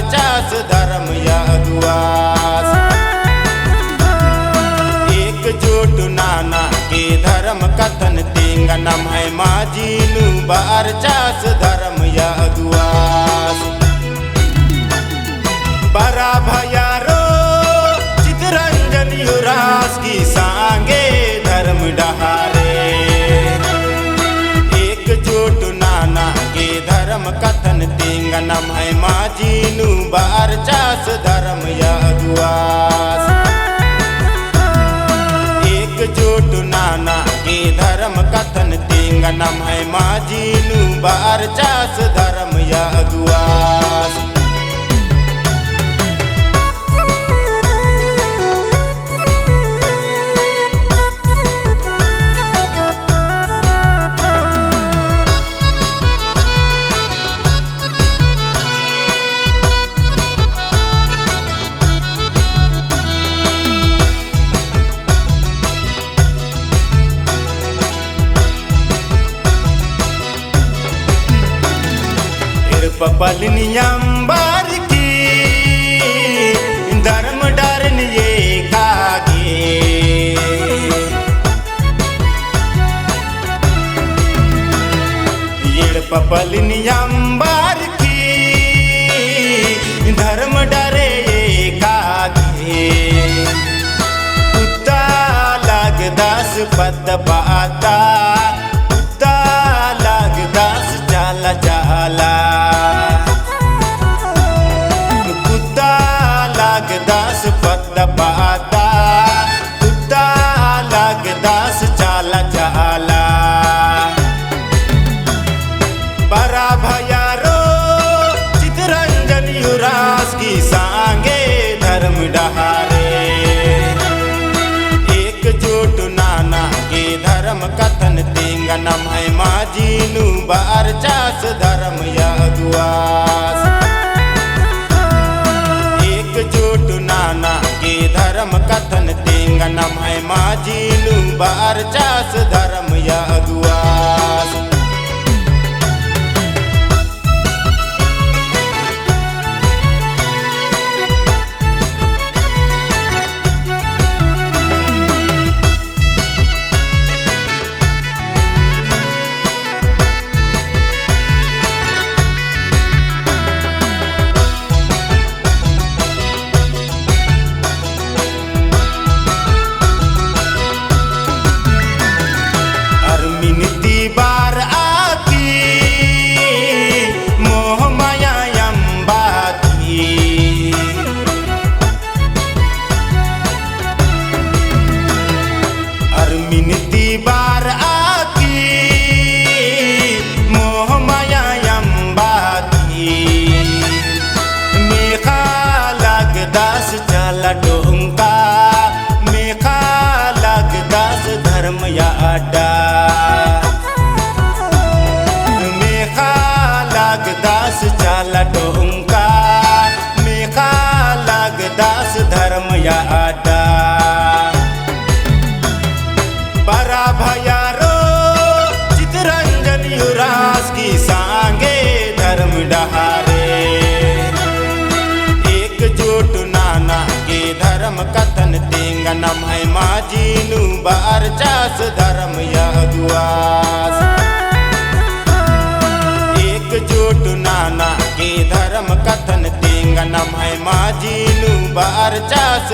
बारचास धर्म यदुआस। एकजुट नाना के धर्म कथन तेंगनम है माजीनु बारचास धर्म यदुआस। बरा भयारो चितरंजन युरास की सांगे धर्म डहारे। एकजुट नाना के धर्म कथन तेंगनम है माजीनु बारचास धर्म यदुआस। एकजुट नाना के धर्म कथन तेंगनम है माजीनु बारचास धर्म यदुआस। पपलनियंबर की धर्म डरन ये कागे। ये पपलनियंबर की धर्म डरे ये कागे। कुत्ता लगदास पद पाता कुत्ता लगदास जाला जाला। लगदास पद पाता कुत्ता लगदास चाला चाला। बरा भयारो चितरंजन युरास की सांगे धर्म डहारे। एकजुट नाना के धर्म कथन तेंगनम है माजीनु बारचास धर्म यदुआस। एकजुट नाना के धर्म कथन तेंगनम है माजीनु बारचास धर्म यदुआस। मिनती बार आकी मोह माया यम्बाती। मेखा लगदास चला डोंका मेखा लगदास धर्म याडा। मेखा लगदास चला डोंका मेखा लगदास धर्म याडा। बरा भयारो चितरंजन युरास की सांगे धर्म डहारे। एकजुट नाना के धर्म कथन तेंगनम है माजीनु बारचास धर्म यदुआस। एकजुट नाना के धर्म कथन तेंगनम है माजीनु बारचास